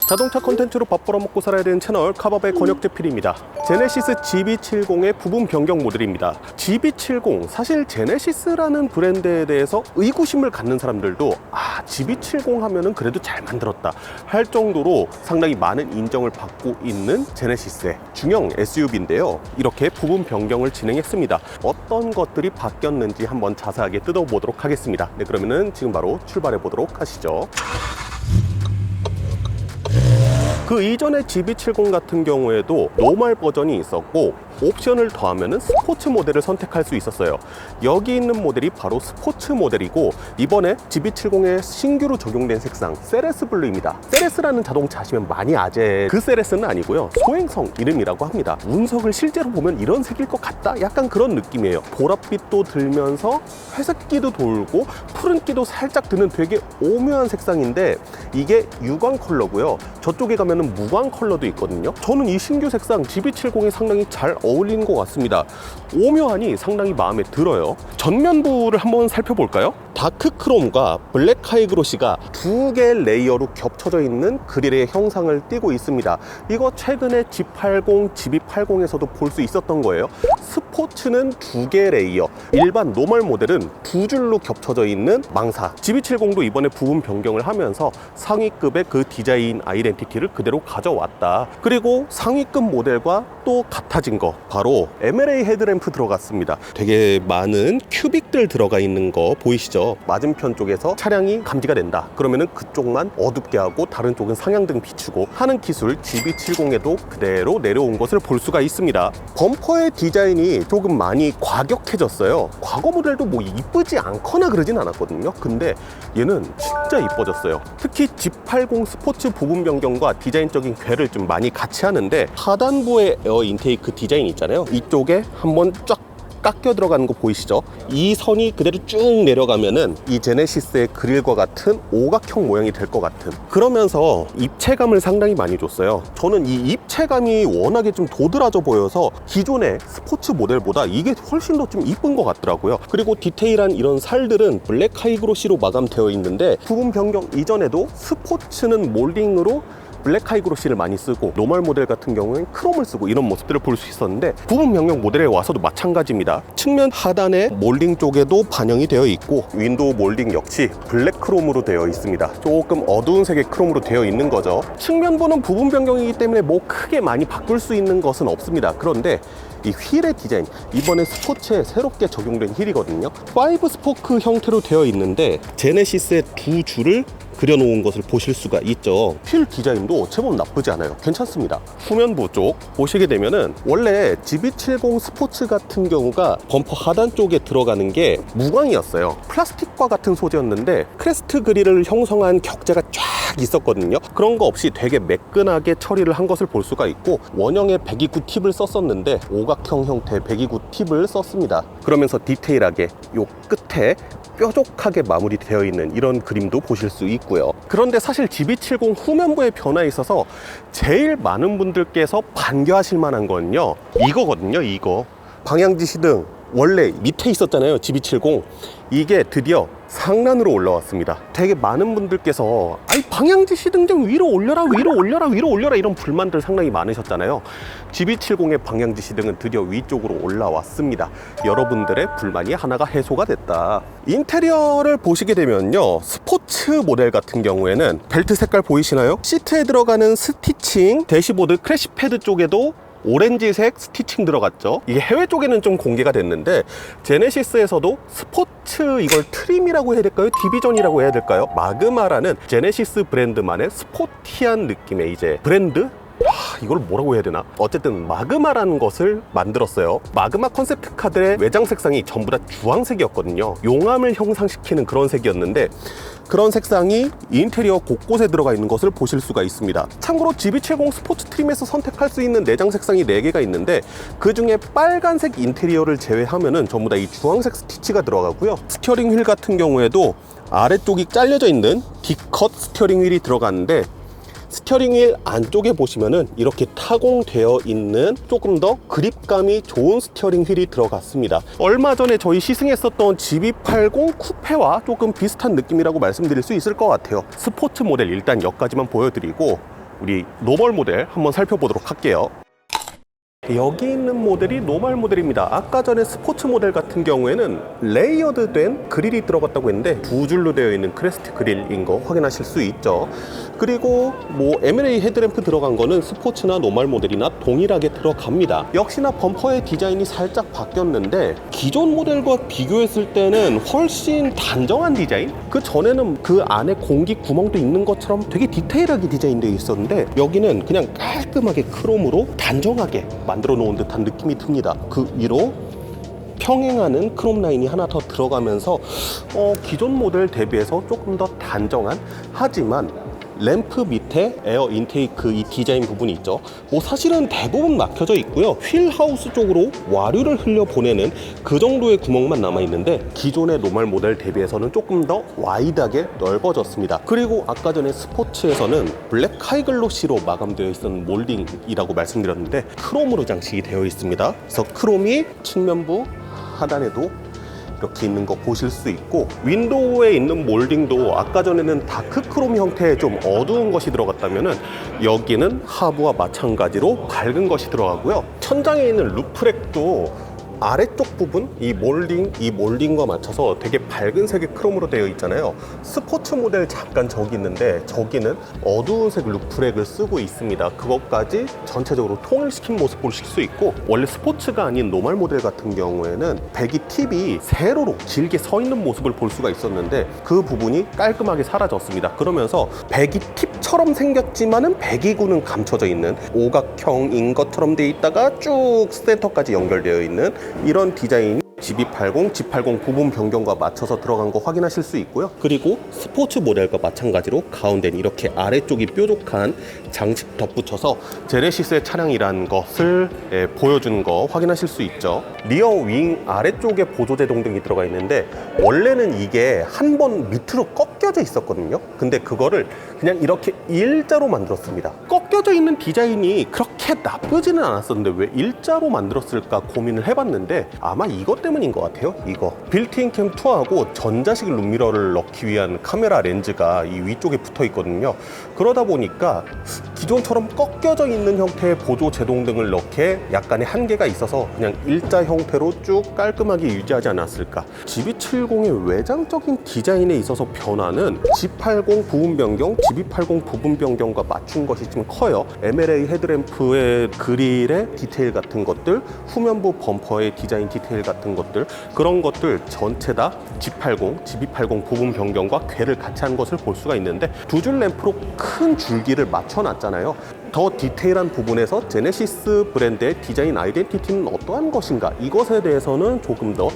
자동차 콘텐츠로 밥 벌어먹고 살아야 되는 채널 카바의 권혁재필입니다. 제네시스 GB70의 부분 변경 모델입니다. GB70, 사실 제네시스라는 브랜드에 대해서 의구심을 갖는 사람들도 GB70 하면은 그래도 잘 만들었다 할 정도로 상당히 많은 인정을 받고 있는 제네시스의 중형 SUV인데요. 이렇게 부분 변경을 진행했습니다. 어떤 것들이 바뀌었는지 한번 자세하게 뜯어보도록 하겠습니다. 네, 그러면은 지금 바로 출발해 보도록 하시죠. 그 이전의 GB70 같은 경우에도 노멀 버전이 있었고 옵션을 더하면 스포츠 모델을 선택할 수 있었어요. 여기 있는 모델이 바로 스포츠 모델이고 이번에 GB70에 신규로 적용된 색상 세레스 블루입니다. 세레스라는 자동차 아시면 많이 아재 그 세레스는 아니고요. 소행성 이름이라고 합니다. 운석을 실제로 보면 이런 색일 것 같다? 약간 그런 느낌이에요. 보랏빛도 들면서 회색기도 돌고 푸른기도 살짝 드는 되게 오묘한 색상인데 이게 유광 컬러고요. 저쪽에 가면 무광 컬러도 있거든요. 저는 이 신규 색상 GB70이 상당히 잘 어울리는 것 같습니다. 오묘하니 상당히 마음에 들어요. 전면부를 한번 살펴볼까요? 다크 크롬과 블랙 하이그로시가 두 개의 레이어로 겹쳐져 있는 그릴의 형상을 띠고 있습니다. 이거 최근에 G80, GB80에서도 볼 수 있었던 거예요. 스포츠는 두 개의 레이어, 일반 노멀 모델은 두 줄로 겹쳐져 있는 망사. GB70도 이번에 부분 변경을 하면서 상위급의 그 디자인 아이덴티티를 그대로 가져왔다. 그리고 상위급 모델과 또 같아진 거 바로 MLA 헤드램프 들어갔습니다. 되게 많은 큐빅들 들어가 있는 거 보이시죠? 맞은편 쪽에서 차량이 감지가 된다. 그러면은 그쪽만 어둡게 하고 다른 쪽은 상향등 비추고 하는 기술 GB70에도 그대로 내려온 것을 볼 수가 있습니다. 범퍼의 디자인이 조금 많이 과격해졌어요. 과거 모델도 뭐 이쁘지 않거나 그러진 않았거든요. 근데 얘는 진짜 이뻐졌어요. 특히 G80 스포츠 부분 변경과 디자인적인 궤를 좀 많이 같이 하는데 하단부의 에어 인테이크 디자인 있잖아요. 이쪽에 한번 쫙 깎여 들어가는 거 보이시죠? 이 선이 그대로 쭉 내려가면은 이 제네시스의 그릴과 같은 오각형 모양이 될 것 같은, 그러면서 입체감을 상당히 많이 줬어요. 저는 이 입체감이 워낙에 좀 도드라져 보여서 기존의 스포츠 모델보다 이게 훨씬 더 좀 이쁜 것 같더라고요. 그리고 디테일한 이런 살들은 블랙 하이그로시로 마감되어 있는데 부분 변경 이전에도 스포츠는 몰딩으로 블랙 하이그로시를 많이 쓰고 노멀 모델 같은 경우는 크롬을 쓰고 이런 모습들을 볼 수 있었는데 부분 변경 모델에 와서도 마찬가지입니다. 측면 하단의 몰딩 쪽에도 반영이 되어 있고 윈도우 몰딩 역시 블랙 크롬으로 되어 있습니다. 조금 어두운 색의 크롬으로 되어 있는 거죠. 측면부는 부분 변경이기 때문에 뭐 크게 많이 바꿀 수 있는 것은 없습니다. 그런데 이 휠의 디자인, 이번에 스포츠에 새롭게 적용된 휠이거든요. 5 스포크 형태로 되어 있는데 제네시스의 두 줄을 그려놓은 것을 보실 수가 있죠. 휠 디자인도 제법 나쁘지 않아요. 괜찮습니다. 후면부 쪽 보시게 되면은 원래 GB70 스포츠 같은 경우가 범퍼 하단 쪽에 들어가는 게 무광이었어요. 플라스틱과 같은 소재였는데 크레스트 그릴을 형성한 격자가 쫙 있었거든요. 그런 거 없이 되게 매끈하게 처리를 한 것을 볼 수가 있고 원형의 배기구 팁을 썼었는데 오각형 형태의 배기구 팁을 썼습니다. 그러면서 디테일하게 요 끝에 뾰족하게 마무리되어 있는 이런 그림도 보실 수 있고요. 그런데 사실 GB70 후면부의 변화에 있어서 제일 많은 분들께서 반겨하실 만한 건요, 이거거든요. 이거 방향지시등 원래 밑에 있었잖아요. GB70 이게 드디어 상단으로 올라왔습니다. 되게 많은 분들께서 아니 방향지시등 좀 위로 올려라 위로 올려라 위로 올려라 이런 불만들 상당히 많으셨잖아요. GB70의 방향지시등은 드디어 위쪽으로 올라왔습니다. 여러분들의 불만이 하나가 해소가 됐다. 인테리어를 보시게 되면요, 스포츠 모델 같은 경우에는 벨트 색깔 보이시나요? 시트에 들어가는 스티칭, 대시보드 크래시 패드 쪽에도 오렌지색 스티칭 들어갔죠. 이게 해외 쪽에는 좀 공개가 됐는데 제네시스에서도 스포츠, 이걸 트림이라고 해야 될까요? 디비전이라고 해야 될까요? 마그마라는 제네시스 브랜드만의 스포티한 느낌의 이제 브랜드? 이걸 뭐라고 해야 되나? 어쨌든 마그마라는 것을 만들었어요. 마그마 컨셉트 카드의 외장 색상이 전부 다 주황색이었거든요. 용암을 형상시키는 그런 색이었는데 그런 색상이 인테리어 곳곳에 들어가 있는 것을 보실 수가 있습니다. 참고로 GB70 스포츠 트림에서 선택할 수 있는 내장 색상이 4개가 있는데 그 중에 빨간색 인테리어를 제외하면은 전부 다 이 주황색 스티치가 들어가고요. 스티어링 휠 같은 경우에도 아래쪽이 잘려져 있는 D컷 스티어링 휠이 들어가는데 스티어링 휠 안쪽에 보시면은 이렇게 타공되어 있는 조금 더 그립감이 좋은 스티어링 휠이 들어갔습니다. 얼마 전에 저희 시승했었던 GB80 쿠페와 조금 비슷한 느낌이라고 말씀드릴 수 있을 것 같아요. 스포츠 모델 일단 여기까지만 보여드리고 우리 노멀 모델 한번 살펴보도록 할게요. 여기 있는 모델이 노멀 모델입니다. 아까 전에 스포츠 모델 같은 경우에는 레이어드 된 그릴이 들어갔다고 했는데 두 줄로 되어 있는 크레스트 그릴인 거 확인하실 수 있죠. 그리고 뭐 M&A 헤드램프 들어간 거는 스포츠나 노멀 모델이나 동일하게 들어갑니다. 역시나 범퍼의 디자인이 살짝 바뀌었는데 기존 모델과 비교했을 때는 훨씬 단정한 디자인? 그 전에는 그 안에 공기 구멍도 있는 것처럼 되게 디테일하게 디자인되어 있었는데 여기는 그냥 깔끔하게 크롬으로 단정하게 만들어 놓은 듯한 느낌이 듭니다. 그 위로 평행하는 크롬 라인이 하나 더 들어가면서 기존 모델 대비해서 조금 더 단정한, 하지만 램프 밑에 에어 인테이크 이 디자인 부분이 있죠. 뭐 사실은 대부분 막혀져 있고요. 휠하우스 쪽으로 와류를 흘려보내는 그 정도의 구멍만 남아있는데 기존의 노멀 모델 대비해서는 조금 더 와이드하게 넓어졌습니다. 그리고 아까 전에 스포츠에서는 블랙 카이글로시로 마감되어 있었던 몰딩이라고 말씀드렸는데 크롬으로 장식이 되어 있습니다. 그래서 크롬이 측면부 하단에도 이렇게 있는 거 보실 수 있고, 윈도우에 있는 몰딩도 아까 전에는 다크 크롬 형태의 좀 어두운 것이 들어갔다면은 여기는 하부와 마찬가지로 밝은 것이 들어가고요. 천장에 있는 루프렉도 아래쪽 부분 이 몰딩과 맞춰서 되게 밝은 색의 크롬으로 되어 있잖아요. 스포츠 모델 잠깐 저기 있는데 저기는 어두운 색 루프렉을 쓰고 있습니다. 그것까지 전체적으로 통일시킨 모습 보실 수 있고, 원래 스포츠가 아닌 노멀 모델 같은 경우에는 배기 팁이 세로로 길게 서 있는 모습을 볼 수가 있었는데 그 부분이 깔끔하게 사라졌습니다. 그러면서 배기 팁처럼 생겼지만은 배기구는 감춰져 있는 오각형인 것처럼 돼 있다가 쭉 센터까지 연결되어 있는 이런 디자인이 GB80, G80 부분 변경과 맞춰서 들어간 거 확인하실 수 있고요. 그리고 스포츠 모델과 마찬가지로 가운데는 이렇게 아래쪽이 뾰족한 장식 덧붙여서 제네시스의 차량이라는 것을 보여주는 거 확인하실 수 있죠. 리어 윙 아래쪽에 보조제동등이 들어가 있는데 원래는 이게 한 번 밑으로 꺾여져 있었거든요. 근데 그거를 그냥 이렇게 일자로 만들었습니다. 꺾여져 있는 디자인이 그렇게 나쁘지는 않았었는데 왜 일자로 만들었을까 고민을 해봤는데 아마 이것 때문인 것 같아요. 이거 빌트인 캠 2하고 전자식 룸미러를 넣기 위한 카메라 렌즈가 이 위쪽에 붙어 있거든요. 그러다 보니까 기존처럼 꺾여져 있는 형태의 보조 제동등을 넣기에 약간의 한계가 있어서 그냥 일자 형태로 쭉 깔끔하게 유지하지 않았을까. GB70의 외장적인 디자인에 있어서 변화는 G80 부분 변경, GB80 부분 변경과 맞춘 것이 좀 커요. M&A 헤드램프의 그릴의 디테일 같은 것들, 후면부 범퍼의 디자인 디테일 같은 것들, 그런 것들 전체 다 G80, GB80 부분 변경과 궤를 같이 한 것을 볼 수가 있는데 두 줄 램프로 큰 줄기를 맞춰놨잖아요. 더 디테일한 부분에서 제네시스 브랜드의 디자인 아이덴티티는 어떠한 것인가, 이것에 대해서는 조금 더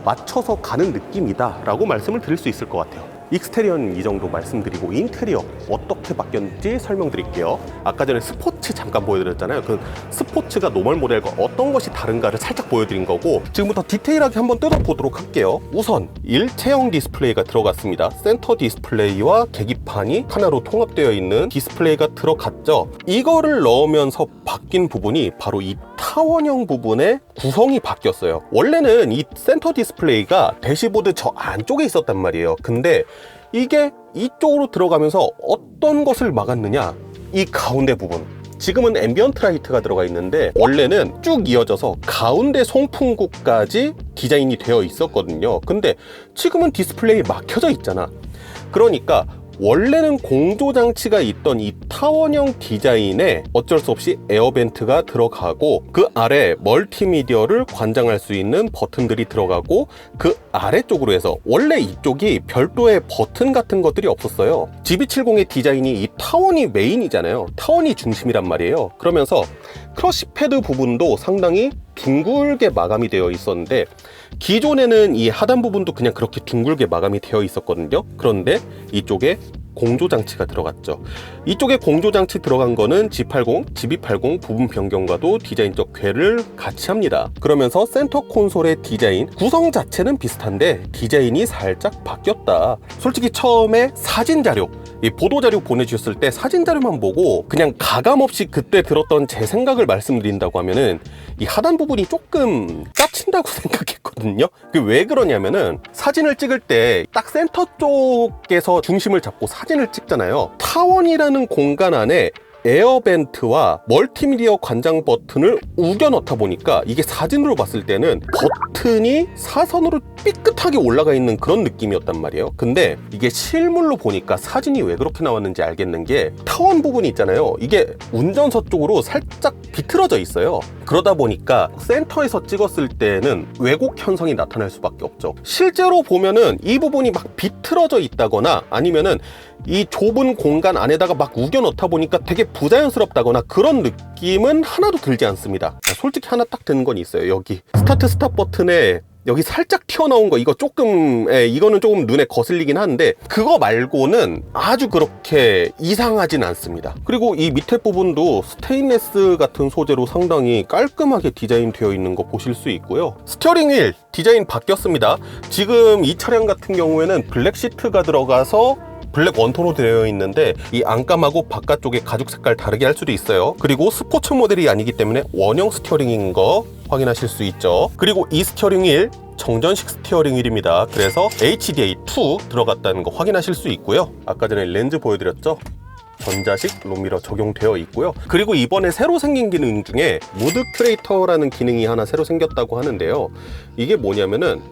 맞춰서 가는 느낌이다 라고 말씀을 드릴 수 있을 것 같아요. 익스테리어는 이 정도 말씀드리고 인테리어 어떻게 바뀌었는지 설명드릴게요. 아까 전에 스포츠 잠깐 보여드렸잖아요. 그 스포츠가 노멀 모델과 어떤 것이 다른가를 살짝 보여드린 거고, 지금부터 디테일하게 한번 뜯어보도록 할게요. 우선 일체형 디스플레이가 들어갔습니다. 센터 디스플레이와 계기판이 하나로 통합되어 있는 디스플레이가 들어갔죠. 이거를 넣으면서 바뀐 부분이 바로 이 타원형 부분의 구성이 바뀌었어요. 원래는 이 센터 디스플레이가 대시보드 저 안쪽에 있었단 말이에요. 근데 이게 이쪽으로 들어가면서 어떤 것을 막았느냐, 이 가운데 부분. 지금은 앰비언트 라이트가 들어가 있는데 원래는 쭉 이어져서 가운데 송풍구까지 디자인이 되어 있었거든요. 근데 지금은 디스플레이 막혀져 있잖아. 그러니까 원래는 공조장치가 있던 이 타원형 디자인에 어쩔 수 없이 에어벤트가 들어가고, 그 아래 멀티미디어를 관장할 수 있는 버튼들이 들어가고, 그 아래쪽으로 해서 원래 이쪽이 별도의 버튼 같은 것들이 없었어요. GB70의 디자인이 이 타원이 메인이잖아요. 타원이 중심이란 말이에요. 그러면서 크러쉬 패드 부분도 상당히 둥글게 마감이 되어 있었는데 기존에는 이 하단 부분도 그냥 그렇게 둥글게 마감이 되어 있었거든요. 그런데 이쪽에 공조장치가 들어갔죠. 이쪽에 공조장치 들어간 거는 G80, GB80 부분 변경과도 디자인적 궤를 같이 합니다. 그러면서 센터 콘솔의 디자인, 구성 자체는 비슷한데 디자인이 살짝 바뀌었다. 솔직히 처음에 사진 자료, 이 보도자료 보내주셨을 때 사진 자료만 보고 그냥 가감없이 그때 들었던 제 생각을 말씀드린다고 하면은 이 하단 부분이 조금 짜친다고 생각했거든요. 그게 왜 그러냐면은 사진을 찍을 때 딱 센터 쪽에서 중심을 잡고 사진을 찍잖아요. 타원이라는 공간 안에 에어벤트와 멀티미디어 관장 버튼을 우겨 넣다 보니까 이게 사진으로 봤을 때는 버튼이 사선으로 삐끗하게 올라가 있는 그런 느낌이었단 말이에요. 근데 이게 실물로 보니까 사진이 왜 그렇게 나왔는지 알겠는 게 타원 부분이 있잖아요. 이게 운전석 쪽으로 살짝 비틀어져 있어요. 그러다 보니까 센터에서 찍었을 때는 왜곡 현상이 나타날 수밖에 없죠. 실제로 보면은 이 부분이 막 비틀어져 있다거나 아니면은 이 좁은 공간 안에다가 막 우겨 넣다 보니까 되게 부자연스럽다거나 그런 느낌은 하나도 들지 않습니다. 솔직히 하나 딱 드는 건 있어요. 여기 스타트 스탑 버튼에 여기 살짝 튀어나온 거 이거 조금 이거는 조금 눈에 거슬리긴 하는데 그거 말고는 아주 그렇게 이상하진 않습니다. 그리고 이 밑에 부분도 스테인레스 같은 소재로 상당히 깔끔하게 디자인되어 있는 거 보실 수 있고요. 스티어링 휠 디자인 바뀌었습니다. 지금 이 차량 같은 경우에는 블랙 시트가 들어가서 블랙 원톤으로 되어 있는데 이 안감하고 바깥쪽에 가죽 색깔 다르게 할 수도 있어요. 그리고 스포츠 모델이 아니기 때문에 원형 스티어링인 거 확인하실 수 있죠. 그리고 이 스티어링 휠 정전식 스티어링 휠입니다. 그래서 HDA2 들어갔다는 거 확인하실 수 있고요. 아까 전에 렌즈 보여드렸죠? 전자식 룸미러 적용되어 있고요. 그리고 이번에 새로 생긴 기능 중에 무드 큐레이터라는 기능이 하나 새로 생겼다고 하는데요. 이게 뭐냐면은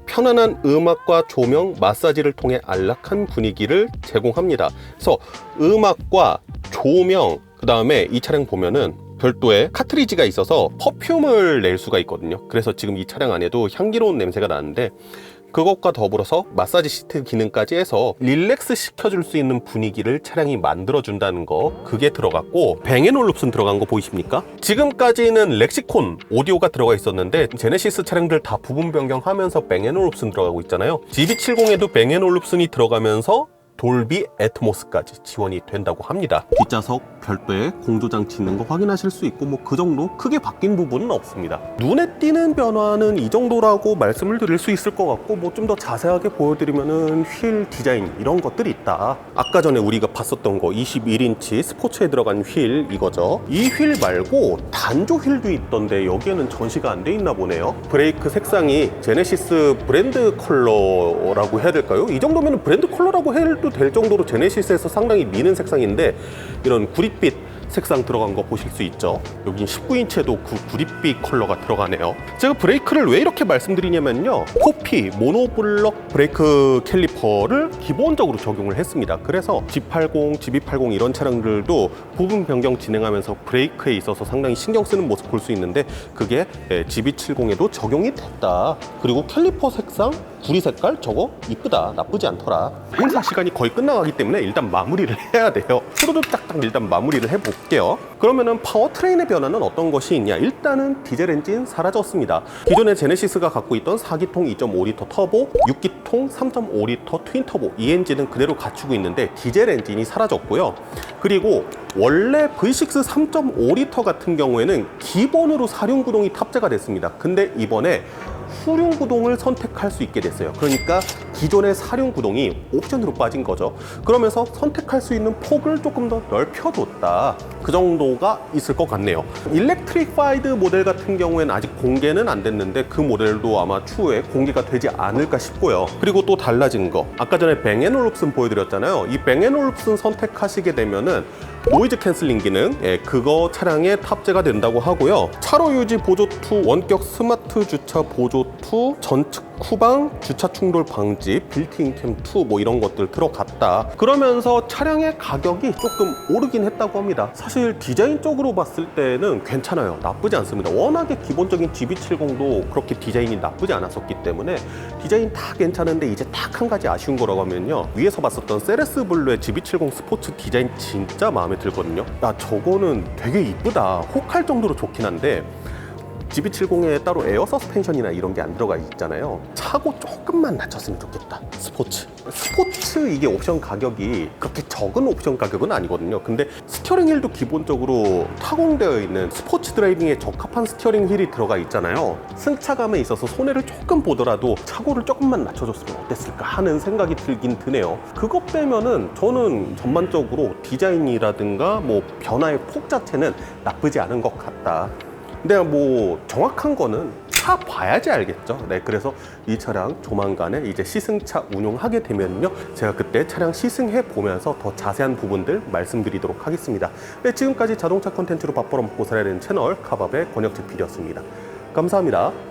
편안한 음악과 조명, 마사지를 통해 안락한 분위기를 제공합니다. 그래서 음악과 조명, 그 다음에 이 차량 보면은 별도의 카트리지가 있어서 퍼퓸을 낼 수가 있거든요. 그래서 지금 이 차량 안에도 향기로운 냄새가 나는데 그것과 더불어서 마사지 시트 기능까지 해서 릴렉스 시켜줄 수 있는 분위기를 차량이 만들어준다는 거, 그게 들어갔고 뱅앤올룹슨 들어간 거 보이십니까? 지금까지는 렉시콘 오디오가 들어가 있었는데 제네시스 차량들 다 부분 변경하면서 뱅앤올룹슨 들어가고 있잖아요. GB70에도 뱅앤올룹슨이 들어가면서 돌비 애트모스까지 지원이 된다고 합니다. 뒷좌석 별도의 공조장치 있는 거 확인하실 수 있고 뭐 그 정도 크게 바뀐 부분은 없습니다. 눈에 띄는 변화는 이 정도라고 말씀을 드릴 수 있을 것 같고 뭐 좀 더 자세하게 보여드리면은 휠 디자인 이런 것들이 있다. 아까 전에 우리가 봤었던 거 21인치 스포츠에 들어간 휠 이거죠. 이 휠 말고 단조 휠도 있던데 여기에는 전시가 안 돼 있나 보네요. 브레이크 색상이 제네시스 브랜드 컬러라고 해야 될까요? 이 정도면 브랜드 컬러라고 해도 될 정도로 제네시스에서 상당히 미는 색상인데 이런 구릿빛 색상 들어간 거 보실 수 있죠. 여긴 19인치에도 그 구릿빛 컬러가 들어가네요. 제가 브레이크를 왜 이렇게 말씀드리냐면요, 코피 모노블럭 브레이크 캘리퍼를 기본적으로 적용을 했습니다. 그래서 G80, GB80 이런 차량들도 부분 변경 진행하면서 브레이크에 있어서 상당히 신경 쓰는 모습 볼 수 있는데 그게 GB70에도 적용이 됐다. 그리고 캘리퍼 색상 구리 색깔 저거 이쁘다, 나쁘지 않더라. 행사 시간이 거의 끝나가기 때문에 일단 마무리를 해야 돼요. 후두둑 딱딱 일단 마무리를 해볼게요. 그러면은 파워트레인의 변화는 어떤 것이 있냐? 일단은 디젤 엔진 사라졌습니다. 기존의 제네시스가 갖고 있던 4기통 2.5리터 터보, 6기통 3.5리터 트윈 터보, 이 엔진은 그대로 갖추고 있는데 디젤 엔진이 사라졌고요. 그리고 원래 V6 3.5리터 같은 경우에는 기본으로 사륜구동이 탑재가 됐습니다. 근데 이번에 후륜구동을 선택할 수 있게 됐어요. 그러니까 기존의 사륜구동이 옵션으로 빠진 거죠. 그러면서 선택할 수 있는 폭을 조금 더 넓혀줬다. 그 정도가 있을 것 같네요. 일렉트리파이드 모델 같은 경우에는 아직 공개는 안 됐는데 그 모델도 아마 추후에 공개가 되지 않을까 싶고요. 그리고 또 달라진 거, 아까 전에 뱅앤올룹슨 보여드렸잖아요. 이 뱅앤올룹슨 선택하시게 되면은 노이즈 캔슬링 기능, 그거 차량에 탑재가 된다고 하고요. 차로 유지 보조2, 원격 스마트 주차 보조2, 전측 후방 주차 충돌 방지, 빌트인 캠2 뭐 이런 것들 들어갔다. 그러면서 차량의 가격이 조금 오르긴 했다고 합니다. 사실 디자인적으로 봤을 때는 괜찮아요. 나쁘지 않습니다. 워낙에 기본적인 GB70도 그렇게 디자인이 나쁘지 않았었기 때문에 디자인 다 괜찮은데 이제 딱 한 가지 아쉬운 거라고 하면요, 위에서 봤었던 세레스 블루의 GB70 스포츠 디자인 진짜 마음에 들거든요. 야, 저거는 되게 이쁘다, 혹할 정도로 좋긴 한데 GB70에 따로 에어 서스펜션이나 이런 게 안 들어가 있잖아요. 차고 조금만 낮췄으면 좋겠다. 스포츠 이게 옵션 가격이 그렇게 적은 옵션 가격은 아니거든요. 근데 스티어링 휠도 기본적으로 타공되어 있는 스포츠 드라이빙에 적합한 스티어링 휠이 들어가 있잖아요. 승차감에 있어서 손해를 조금 보더라도 차고를 조금만 낮춰줬으면 어땠을까 하는 생각이 들긴 드네요. 그거 빼면은 저는 전반적으로 디자인이라든가 뭐 변화의 폭 자체는 나쁘지 않은 것 같다. 근데 뭐 정확한 거는 차 봐야지 알겠죠. 네, 그래서 이 차량 조만간에 이제 시승차 운용하게 되면요, 제가 그때 차량 시승해 보면서 더 자세한 부분들 말씀드리도록 하겠습니다. 네, 지금까지 자동차 콘텐츠로 밥 벌어먹고 살아야 되는 채널 카밥의 권혁재 PD였습니다. 감사합니다.